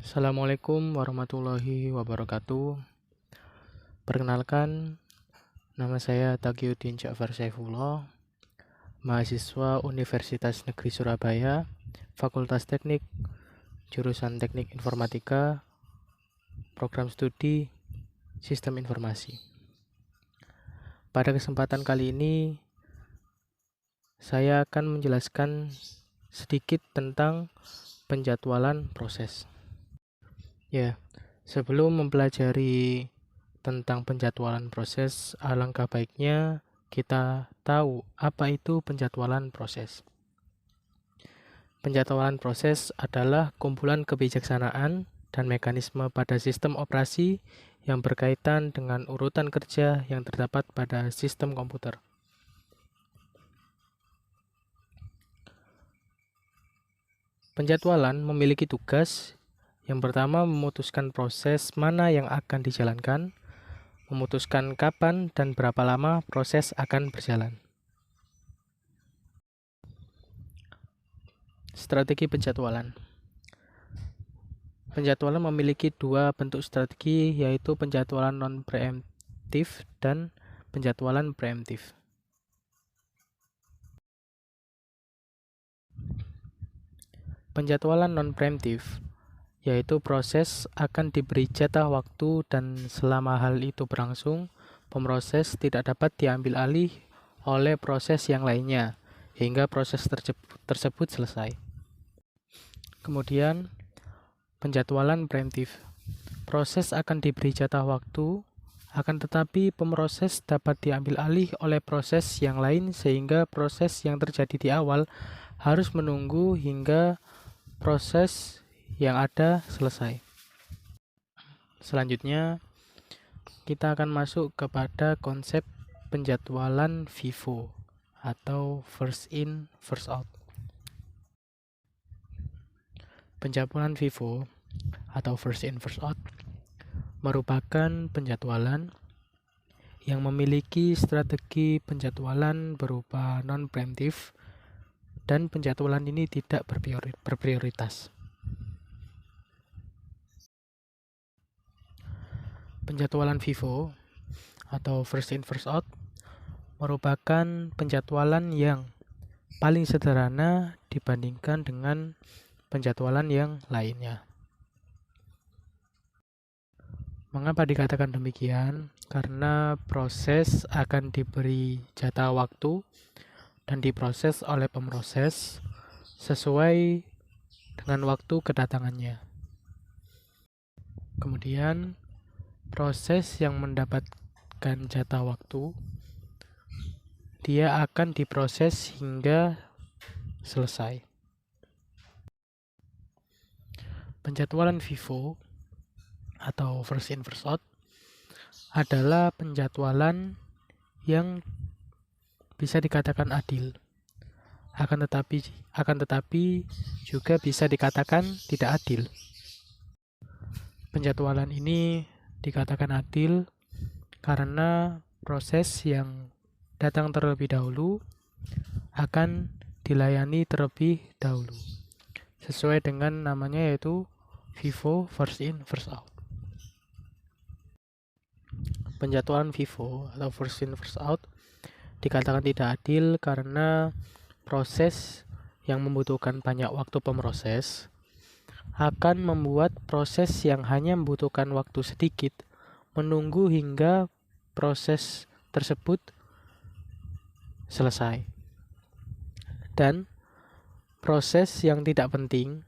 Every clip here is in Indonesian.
Assalamualaikum warahmatullahi wabarakatuh. Perkenalkan, nama saya Taqiyuddin Ja'far Saifullah, mahasiswa Universitas Negeri Surabaya, Fakultas Teknik, jurusan Teknik Informatika, Program Studi Sistem Informasi. Pada kesempatan kali ini, saya akan menjelaskan sedikit tentang penjadwalan proses. Sebelum mempelajari tentang penjadwalan proses, alangkah baiknya kita tahu apa itu penjadwalan proses. Penjadwalan proses adalah kumpulan kebijaksanaan dan mekanisme pada sistem operasi yang berkaitan dengan urutan kerja yang terdapat pada sistem komputer. Penjadwalan memiliki tugas. Yang pertama, memutuskan proses mana yang akan dijalankan, memutuskan kapan dan berapa lama proses akan berjalan. Strategi penjadwalan. Penjadwalan memiliki dua bentuk strategi, yaitu penjadwalan non-preemptif dan penjadwalan preemptif. Penjadwalan non-preemptif yaitu proses akan diberi jatah waktu dan selama hal itu berlangsung, pemroses tidak dapat diambil alih oleh proses yang lainnya hingga proses tersebut selesai. Kemudian, penjadwalan preemptif. Proses akan diberi jatah waktu, akan tetapi pemroses dapat diambil alih oleh proses yang lain sehingga proses yang terjadi di awal harus menunggu hingga proses yang ada selesai. Selanjutnya, kita akan masuk kepada konsep penjadwalan FIFO atau first in, first out. Penjadwalan FIFO atau first in, first out merupakan penjadwalan yang memiliki strategi penjadwalan berupa non-preemptif dan penjadwalan ini tidak berprioritas. Penjadwalan FIFO atau first in first out merupakan penjadwalan yang paling sederhana dibandingkan dengan penjadwalan yang lainnya. Mengapa dikatakan demikian? Karena proses akan diberi jatah waktu dan diproses oleh pemroses sesuai dengan waktu kedatangannya. Kemudian, proses yang mendapatkan jatah waktu, dia akan diproses hingga selesai. Penjadwalan FIFO atau first in first out adalah penjadwalan yang bisa dikatakan adil. Akan tetapi juga bisa dikatakan tidak adil. Penjadwalan ini dikatakan adil karena proses yang datang terlebih dahulu akan dilayani terlebih dahulu. Sesuai dengan namanya yaitu FIFO, first in, first out. Penjadwalan FIFO atau first in, first out dikatakan tidak adil karena proses yang membutuhkan banyak waktu pemroses akan membuat proses yang hanya membutuhkan waktu sedikit menunggu hingga proses tersebut selesai. Dan proses yang tidak penting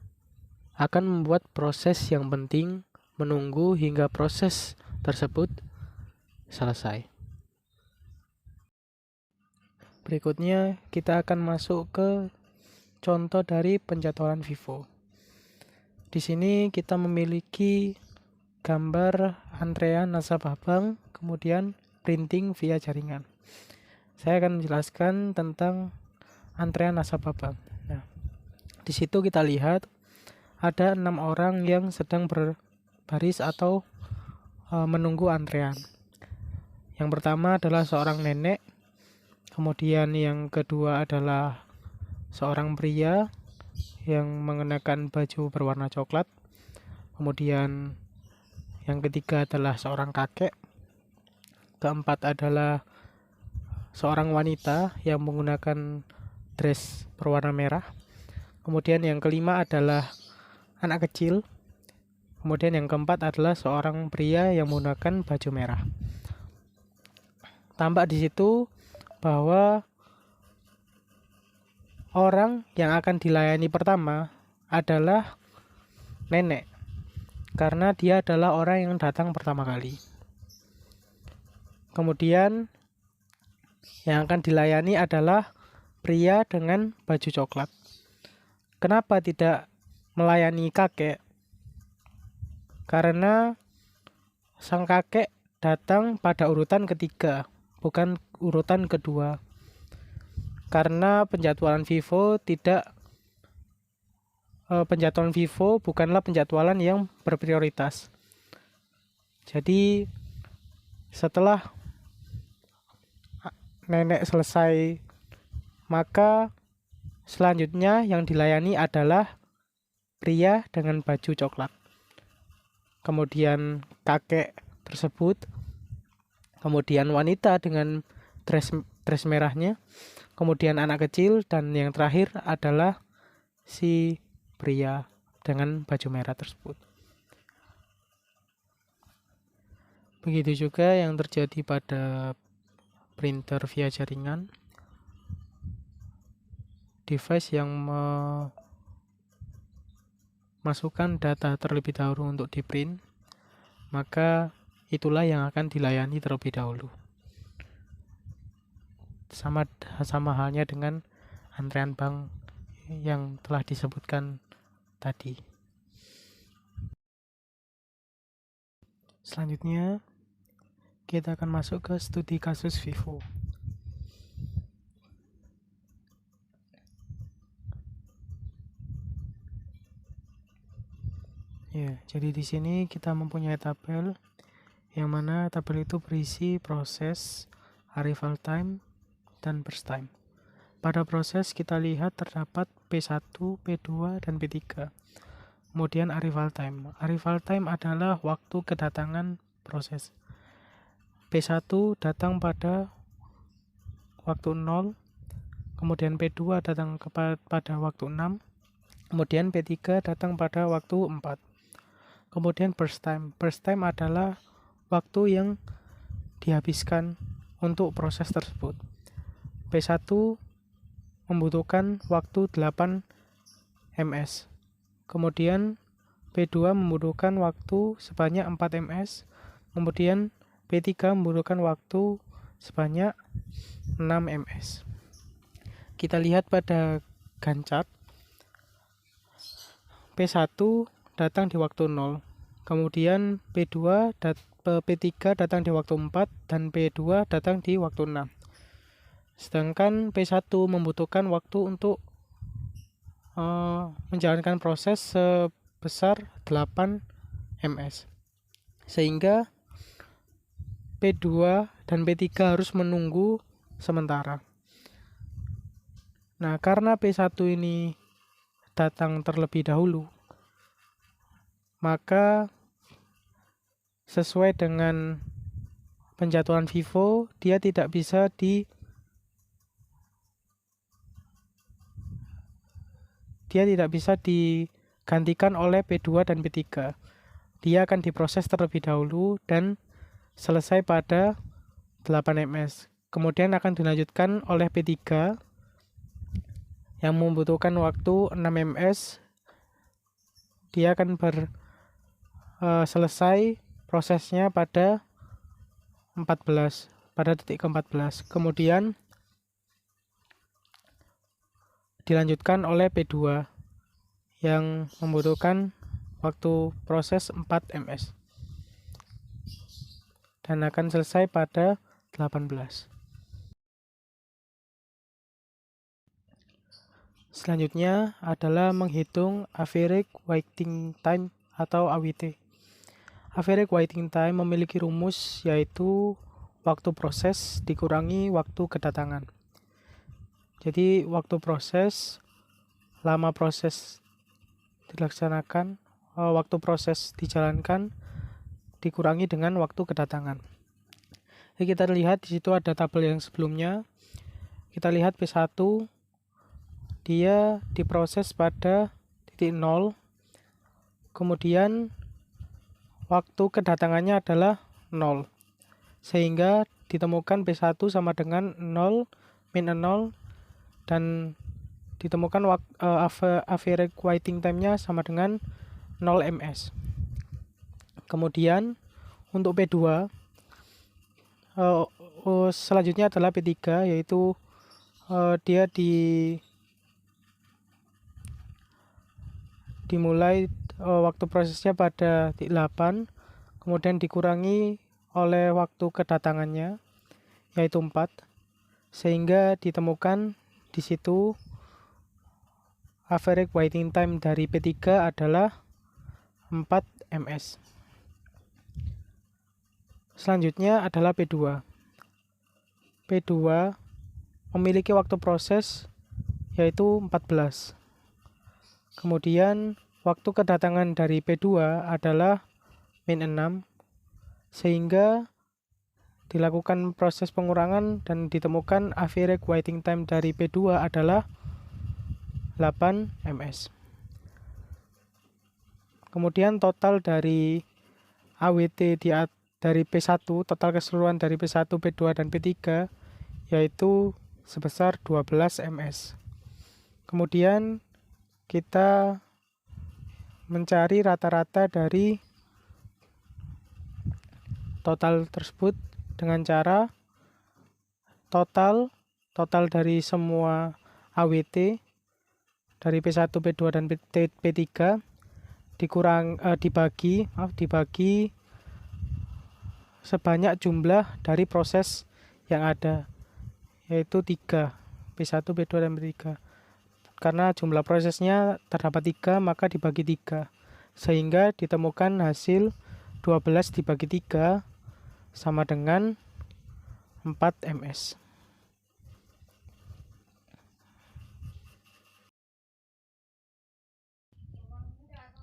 akan membuat proses yang penting menunggu hingga proses tersebut selesai. Berikutnya kita akan masuk ke contoh dari penjadwalan FIFO. Di sini kita memiliki gambar antrean nasabah bank, kemudian printing via jaringan. Saya akan menjelaskan tentang antrean nasabah bank. Nah, di situ kita lihat ada 6 orang yang sedang berbaris atau menunggu antrean. Yang pertama adalah seorang nenek, kemudian yang kedua adalah seorang pria yang mengenakan baju berwarna coklat, Kemudian yang ketiga adalah seorang kakek. Keempat adalah seorang wanita yang menggunakan dress berwarna merah. Kemudian yang kelima adalah anak kecil. Kemudian yang keempat adalah seorang pria yang menggunakan baju merah. Tampak di situ bahwa orang yang akan dilayani pertama adalah nenek, karena dia adalah orang yang datang pertama kali. Kemudian yang akan dilayani adalah pria dengan baju coklat. Kenapa tidak melayani kakek? Karena sang kakek datang pada urutan ketiga, bukan urutan kedua. Karena penjadwalan Vivo bukanlah penjadwalan yang berprioritas. Jadi setelah nenek selesai, maka selanjutnya yang dilayani adalah pria dengan baju coklat. Kemudian kakek tersebut, kemudian wanita dengan dress merahnya, kemudian anak kecil, dan yang terakhir adalah si pria dengan baju merah tersebut. Begitu juga yang terjadi pada printer via jaringan, device yang memasukkan data terlebih dahulu untuk di-print, maka itulah yang akan dilayani terlebih dahulu. Sama halnya dengan antrean bank yang telah disebutkan tadi. Selanjutnya, kita akan masuk ke studi kasus Vivo. Ya, jadi di sini kita mempunyai tabel yang mana tabel itu berisi proses, arrival time, dan burst time. Pada proses kita lihat terdapat P1, P2, dan P3. Kemudian arrival time. Arrival time adalah waktu kedatangan proses. P1 datang pada waktu 0, kemudian P2 datang pada waktu 6, kemudian P3 datang pada waktu 4. Kemudian burst time. Burst time adalah waktu yang dihabiskan untuk proses tersebut. P1 membutuhkan waktu 8 ms. Kemudian P2 membutuhkan waktu sebanyak 4 ms. Kemudian P3 membutuhkan waktu sebanyak 6 ms. Kita lihat pada Gantt chart. P1 datang di waktu 0. Kemudian P3 datang di waktu 4 dan P2 datang di waktu 6. Sedangkan P1 membutuhkan waktu untuk menjalankan proses sebesar 8 ms. Sehingga P2 dan P3 harus menunggu sementara. Nah, karena P1 ini datang terlebih dahulu, maka sesuai dengan penjadwalan Vivo, dia tidak bisa digantikan oleh P2 dan P3. Dia akan diproses terlebih dahulu dan selesai pada 8 ms. Kemudian akan dilanjutkan oleh P3 yang membutuhkan waktu 6 ms. Dia akan selesai prosesnya pada detik ke-14. Kemudian dilanjutkan oleh P2 yang membutuhkan waktu proses 4 ms dan akan selesai pada 18. Selanjutnya adalah menghitung average waiting time atau AWT. Average waiting time memiliki rumus yaitu waktu proses dikurangi waktu kedatangan. Jadi waktu proses, lama proses dilaksanakan, waktu proses dijalankan dikurangi dengan waktu kedatangan. Jadi kita lihat di situ ada tabel yang sebelumnya. Kita lihat P1 dia diproses pada titik 0. Kemudian waktu kedatangannya adalah 0. Sehingga ditemukan P1 sama dengan 0 min 0 dan ditemukan average waiting time-nya sama dengan 0 ms. Kemudian untuk P2 selanjutnya adalah P3, yaitu dia dimulai waktu prosesnya pada 8, kemudian dikurangi oleh waktu kedatangannya yaitu 4, sehingga ditemukan di situ average waiting time dari P3 adalah 4 ms. Selanjutnya adalah P2. P2 memiliki waktu proses yaitu 14. Kemudian waktu kedatangan dari P2 adalah min 6, sehingga dilakukan proses pengurangan dan ditemukan average waiting time dari P2 adalah 8 ms. Kemudian total dari AWT dari P1, total keseluruhan dari P1, P2, dan P3 yaitu sebesar 12 ms. Kemudian kita mencari rata-rata dari total tersebut dengan cara total dari semua AWT dari P1, P2, dan P3 dibagi sebanyak jumlah dari proses yang ada, yaitu 3, P1, P2, dan P3. Karena jumlah prosesnya terdapat 3, maka dibagi 3, sehingga ditemukan hasil 12 dibagi 3 sama dengan 4 ms.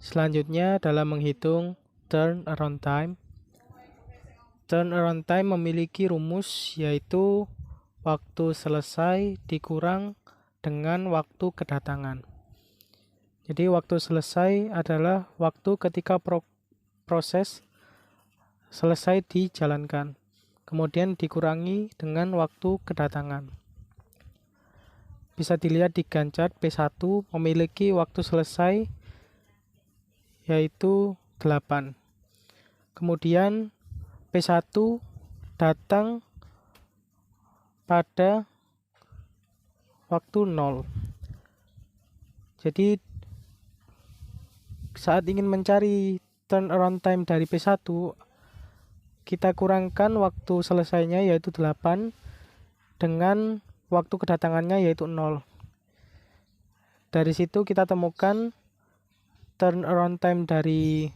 Selanjutnya dalam menghitung turnaround time. Turnaround time memiliki rumus yaitu waktu selesai dikurang dengan waktu kedatangan. Jadi waktu selesai adalah waktu ketika proses selesai dijalankan, kemudian dikurangi dengan waktu kedatangan. Bisa dilihat di Gantt chart, P1 memiliki waktu selesai yaitu 8. Kemudian P1 datang pada waktu 0. Jadi saat ingin mencari turnaround time dari P1, kita kurangkan waktu selesainya yaitu 8 dengan waktu kedatangannya yaitu 0. Dari situ kita temukan turnaround time dari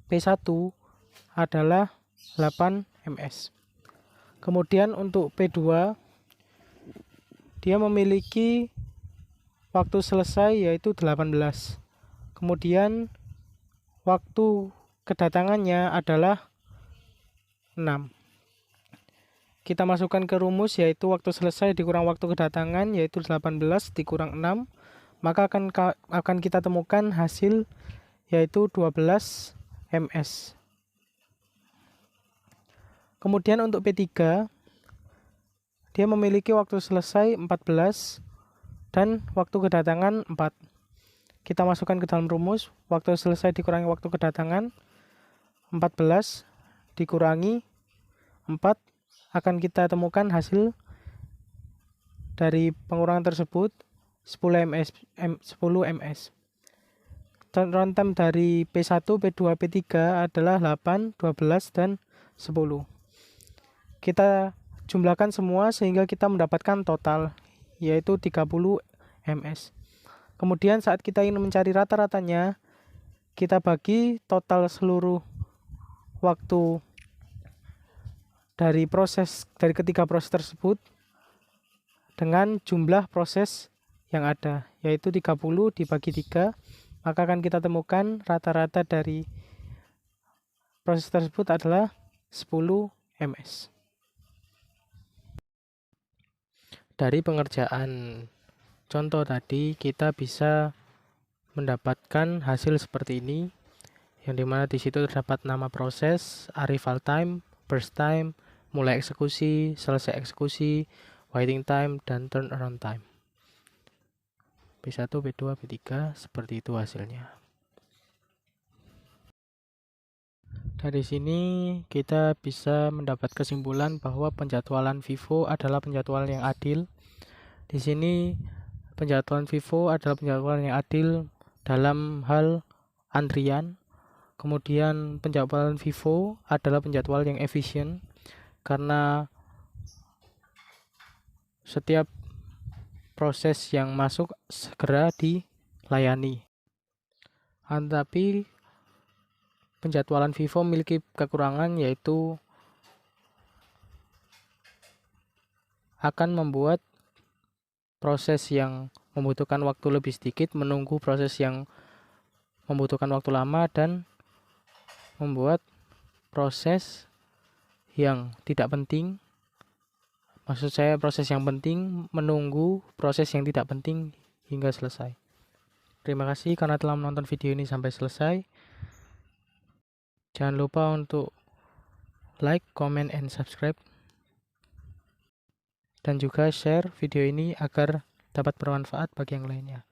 P1 adalah 8 ms. Kemudian untuk P2 dia memiliki waktu selesai yaitu 18. Kemudian waktu kedatangannya adalah 6. Kita masukkan ke rumus yaitu waktu selesai dikurang waktu kedatangan yaitu 18 dikurang 6, maka akan kita temukan hasil yaitu 12 ms. Kemudian untuk P3 dia memiliki waktu selesai 14 dan waktu kedatangan 4. Kita masukkan ke dalam rumus, waktu selesai dikurangi waktu kedatangan 14 dikurangi 4, akan kita temukan hasil dari pengurangan tersebut 10 ms. Turnaround time dari P1, P2, P3 adalah 8, 12, dan 10. Kita jumlahkan semua sehingga kita mendapatkan total yaitu 30 ms. Kemudian saat kita ingin mencari rata-ratanya, kita bagi total seluruh waktu dari ketiga proses tersebut dengan jumlah proses yang ada, yaitu 30 dibagi 3 maka akan kita temukan rata-rata dari proses tersebut adalah 10 ms. Dari pengerjaan contoh tadi, kita bisa mendapatkan hasil seperti ini, yang dimana di situ terdapat nama proses, arrival time, burst time, mulai eksekusi, selesai eksekusi, waiting time, dan turnaround time. B1, B2, B3, seperti itu hasilnya. Dari sini kita bisa mendapat kesimpulan bahwa penjadwalan FIFO adalah penjadwalan yang adil. Di sini penjadwalan FIFO adalah penjadwalan yang adil dalam hal antrian. Kemudian penjadwalan FIFO adalah penjadwalan yang efisien karena setiap proses yang masuk segera dilayani. Tetapi penjadwalan FIFO memiliki kekurangan, yaitu akan membuat proses yang membutuhkan waktu lebih sedikit menunggu proses yang membutuhkan waktu lama, dan membuat proses yang tidak penting, maksud saya proses yang penting menunggu proses yang tidak penting hingga selesai. Terima kasih karena telah menonton video ini sampai selesai. Jangan lupa untuk like, comment, and subscribe, dan juga share video ini agar dapat bermanfaat bagi yang lainnya.